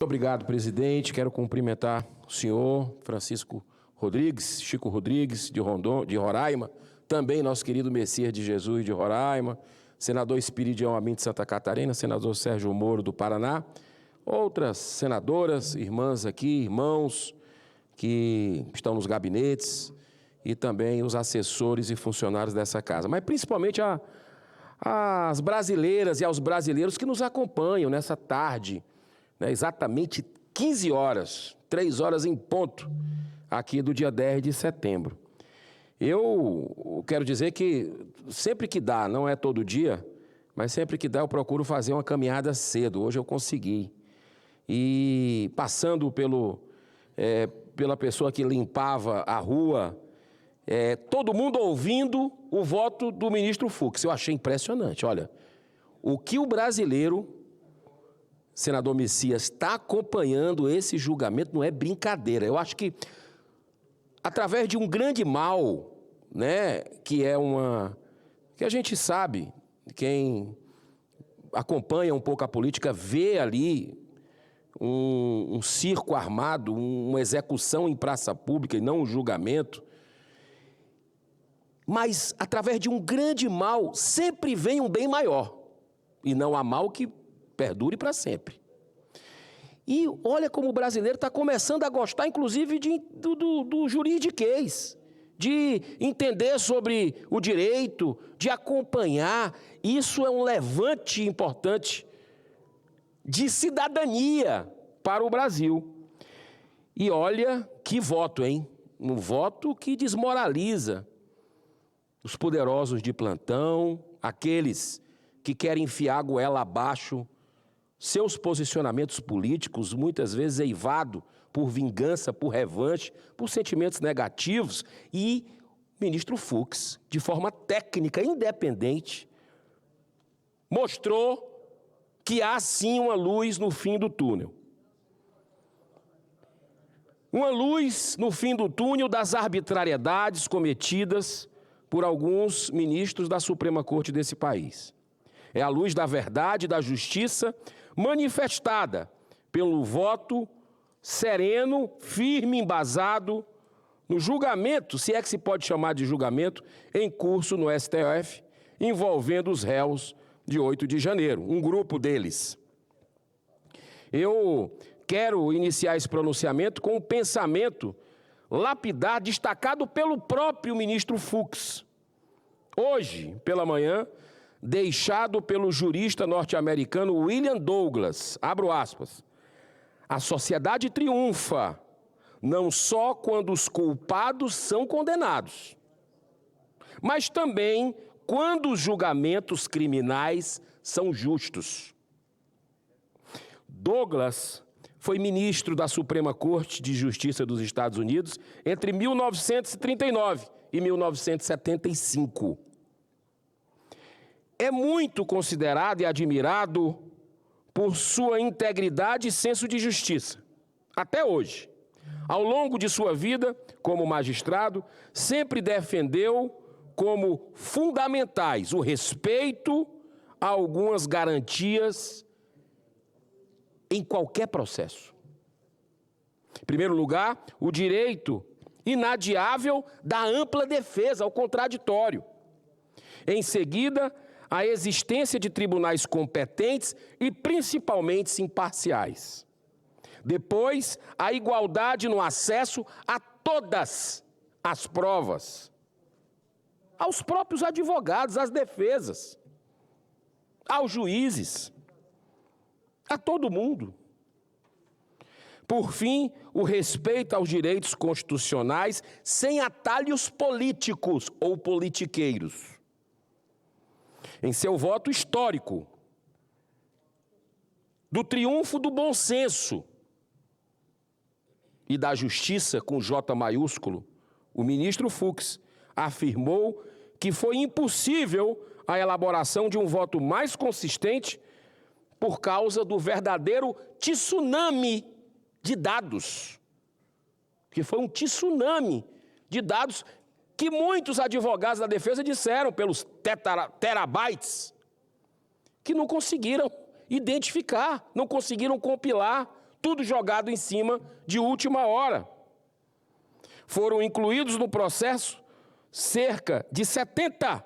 Muito obrigado, presidente. Quero cumprimentar o senhor Francisco Rodrigues, Chico Rodrigues, de Roraima, também nosso querido Messias de Jesus de Roraima, senador Espiridião Amin de Santa Catarina, senador Sérgio Moro do Paraná, outras senadoras, irmãs aqui, irmãos que estão nos gabinetes e também os assessores e funcionários dessa casa, mas principalmente às brasileiras e aos brasileiros que nos acompanham nessa tarde, né, exatamente 15 horas, 3 horas em ponto, aqui do dia 10 de setembro. Eu quero dizer que sempre que dá, não é todo dia, mas sempre que dá eu procuro fazer uma caminhada cedo. Hoje eu consegui. E passando pela pessoa que limpava a rua, todo mundo ouvindo o voto do ministro Fux. Eu achei impressionante. Olha, o que o brasileiro, senador Messias, está acompanhando esse julgamento não é brincadeira. Eu acho que, através de um grande mal, né, que a gente sabe, quem acompanha um pouco a política, vê ali um circo armado, uma execução em praça pública e não um julgamento. Mas, através de um grande mal, sempre vem um bem maior. E não há mal que perdure para sempre. E olha como o brasileiro está começando a gostar, inclusive, do juridiquês, de entender sobre o direito, de acompanhar. Isso é um levante importante de cidadania para o Brasil. E olha que voto, hein? Um voto que desmoraliza os poderosos de plantão, aqueles que querem enfiar a goela abaixo seus posicionamentos políticos, muitas vezes eivado por vingança, por revanche, por sentimentos negativos, e o ministro Fux, de forma técnica, independente, mostrou que há sim uma luz no fim do túnel. Uma luz no fim do túnel das arbitrariedades cometidas por alguns ministros da Suprema Corte desse país. É a luz da verdade e da justiça manifestada pelo voto sereno, firme, embasado no julgamento, se é que se pode chamar de julgamento, em curso no STF, envolvendo os réus de 8 de janeiro, um grupo deles. Eu quero iniciar esse pronunciamento com um pensamento lapidar, destacado pelo próprio ministro Fux. Hoje, pela manhã, deixado pelo jurista norte-americano William Douglas, abro aspas, a sociedade triunfa, não só quando os culpados são condenados, mas também quando os julgamentos criminais são justos. Douglas foi ministro da Suprema Corte de Justiça dos Estados Unidos entre 1939 e 1975. É muito considerado e admirado por sua integridade e senso de justiça, até hoje. Ao longo de sua vida, como magistrado, sempre defendeu como fundamentais o respeito a algumas garantias em qualquer processo. Em primeiro lugar, o direito inadiável da ampla defesa ao contraditório. Em seguida, a existência de tribunais competentes e principalmente imparciais. Depois, a igualdade no acesso a todas as provas, aos próprios advogados, às defesas, aos juízes, a todo mundo. Por fim, o respeito aos direitos constitucionais sem atalhos políticos ou politiqueiros. Em seu voto histórico, do triunfo do bom senso e da justiça com J maiúsculo, o ministro Fux afirmou que foi impossível a elaboração de um voto mais consistente por causa do verdadeiro tsunami de dados. Que foi um tsunami de dados que muitos advogados da defesa disseram pelos terabytes, que não conseguiram identificar, não conseguiram compilar tudo jogado em cima de última hora. Foram incluídos no processo cerca de 70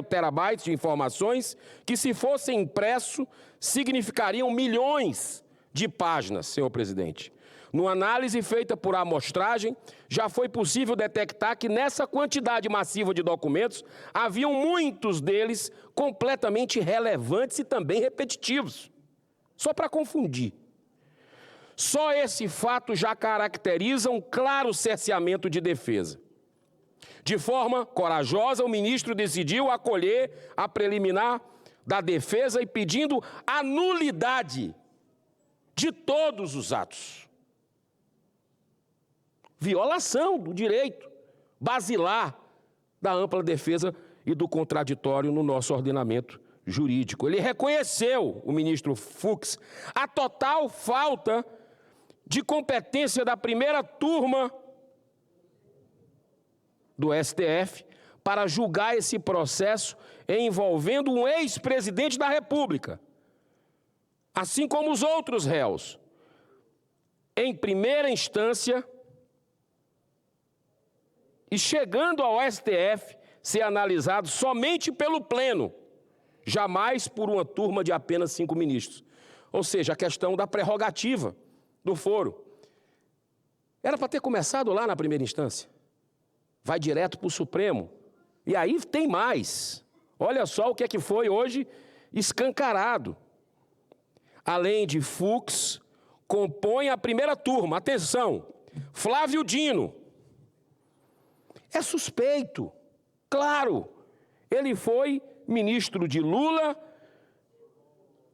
terabytes de informações que, se fossem impresso, significariam milhões de páginas, senhor presidente. Numa análise feita por amostragem, já foi possível detectar que nessa quantidade massiva de documentos, haviam muitos deles completamente irrelevantes e também repetitivos. Só para confundir. Só esse fato já caracteriza um claro cerceamento de defesa. De forma corajosa, o ministro decidiu acolher a preliminar da defesa e pedindo a nulidade de todos os atos. Violação do direito basilar da ampla defesa e do contraditório no nosso ordenamento jurídico. Ele reconheceu, o ministro Fux, a total falta de competência da primeira turma do STF para julgar esse processo envolvendo um ex-presidente da República, assim como os outros réus, em primeira instância, e chegando ao STF ser analisado somente pelo Pleno, jamais por uma turma de apenas 5 ministros. Ou seja, a questão da prerrogativa do foro. Era para ter começado lá na primeira instância. Vai direto para o Supremo. E aí tem mais. Olha só o que é que foi hoje escancarado. Além de Fux, compõe a primeira turma, atenção, Flávio Dino. É suspeito, claro, ele foi ministro de Lula,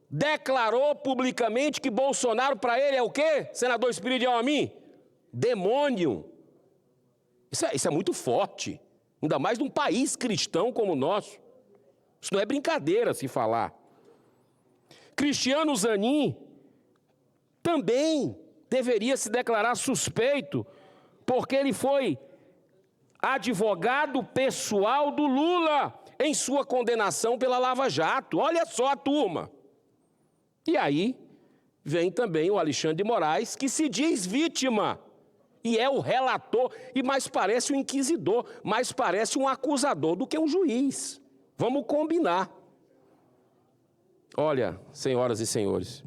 declarou publicamente que Bolsonaro para ele é o quê, senador Espírito Amin? Demônio. Isso é muito forte, ainda mais num país cristão como o nosso. Isso não é brincadeira se falar. Cristiano Zanin também deveria se declarar suspeito, porque ele foi advogado pessoal do Lula em sua condenação pela Lava Jato. Olha só a turma. E aí vem também o Alexandre de Moraes, que se diz vítima, e é o relator, e mais parece um inquisidor, mais parece um acusador do que um juiz. Vamos combinar. Olha, senhoras e senhores,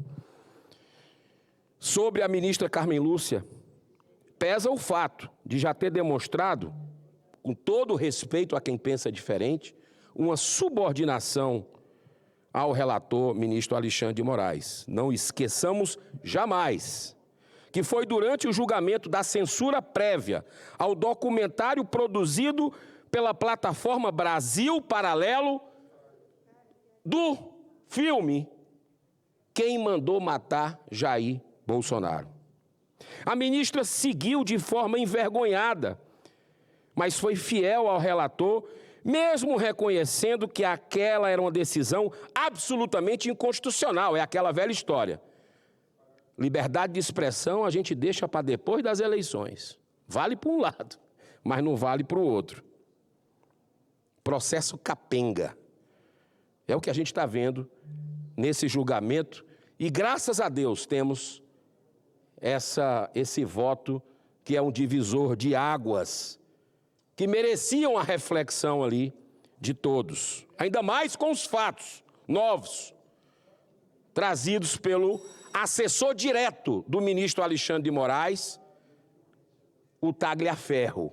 sobre a ministra Carmen Lúcia, pesa o fato de já ter demonstrado, com todo respeito a quem pensa diferente, uma subordinação ao relator ministro Alexandre de Moraes. Não esqueçamos jamais que foi durante o julgamento da censura prévia ao documentário produzido pela plataforma Brasil Paralelo do filme Quem Mandou Matar Jair Bolsonaro. A ministra seguiu de forma envergonhada, mas foi fiel ao relator, mesmo reconhecendo que aquela era uma decisão absolutamente inconstitucional. É aquela velha história. Liberdade de expressão a gente deixa para depois das eleições. Vale para um lado, mas não vale para o outro. Processo capenga. É o que a gente está vendo nesse julgamento. E graças a Deus temos esse voto que é um divisor de águas, que mereciam a reflexão ali de todos. Ainda mais com os fatos novos, trazidos pelo assessor direto do ministro Alexandre de Moraes, o Tagliaferro,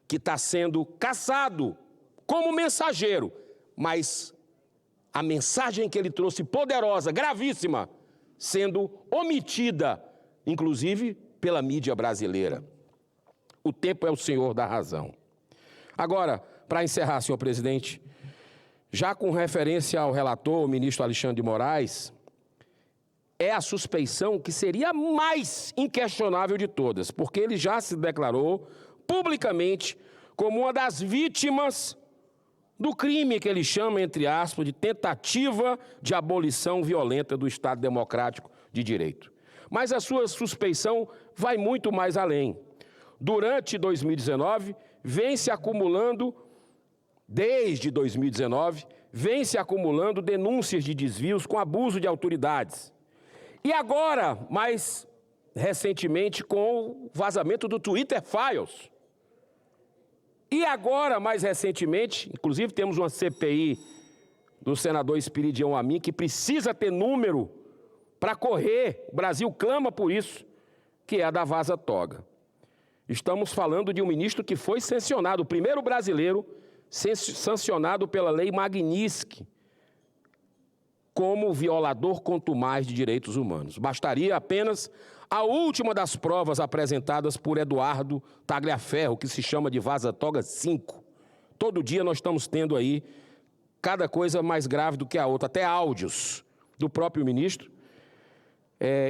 que está sendo caçado como mensageiro, mas a mensagem que ele trouxe, poderosa, gravíssima, sendo omitida, inclusive pela mídia brasileira. O tempo é o senhor da razão. Agora, para encerrar, senhor presidente, já com referência ao relator, o ministro Alexandre de Moraes, é a suspeição que seria a mais inquestionável de todas, porque ele já se declarou publicamente como uma das vítimas do crime que ele chama, entre aspas, de tentativa de abolição violenta do Estado Democrático de Direito. Mas a sua suspeição vai muito mais além. Durante 2019, desde 2019, vem se acumulando denúncias de desvios com abuso de autoridades. E agora, mais recentemente, com o vazamento do Twitter Files. E agora, mais recentemente, inclusive temos uma CPI do senador Espiridião Amin, que precisa ter número para correr, o Brasil clama por isso, que é a da Vaza Toga. Estamos falando de um ministro que foi sancionado, o primeiro brasileiro sancionado pela Lei Magnitsky, como violador contumaz de direitos humanos. Bastaria apenas a última das provas apresentadas por Eduardo Tagliaferro, que se chama de Vaza Toga 5. Todo dia nós estamos tendo aí cada coisa mais grave do que a outra, até áudios do próprio ministro.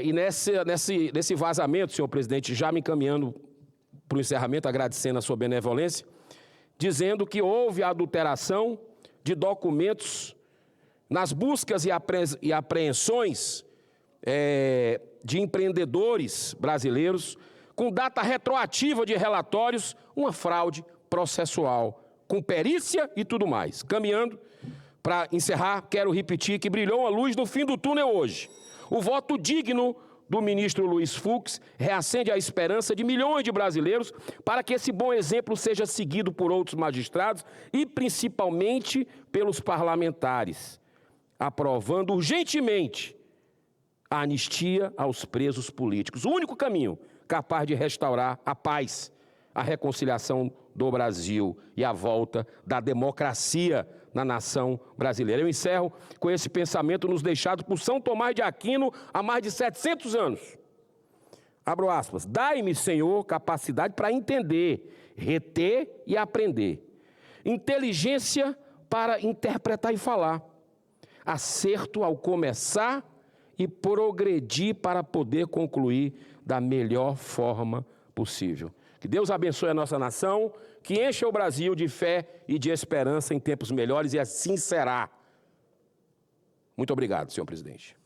E nesse vazamento, senhor presidente, já me encaminhando para o encerramento, agradecendo a sua benevolência, dizendo que houve adulteração de documentos nas buscas e apreensões de empreendedores brasileiros, com data retroativa de relatórios, uma fraude processual, com perícia e tudo mais. Caminhando, para encerrar, quero repetir que brilhou uma luz no fim do túnel hoje. O voto digno do ministro Luiz Fux reacende a esperança de milhões de brasileiros para que esse bom exemplo seja seguido por outros magistrados e, principalmente, pelos parlamentares, aprovando urgentemente a anistia aos presos políticos. O único caminho capaz de restaurar a paz, a reconciliação do Brasil e a volta da democracia na nação brasileira. Eu encerro com esse pensamento nos deixado por São Tomás de Aquino há mais de 700 anos. Abro aspas. Dai-me, Senhor, capacidade para entender, reter e aprender. Inteligência para interpretar e falar. Acerto ao começar e progredir para poder concluir da melhor forma possível. Que Deus abençoe a nossa nação, que encha o Brasil de fé e de esperança em tempos melhores, e assim será. Muito obrigado, senhor presidente.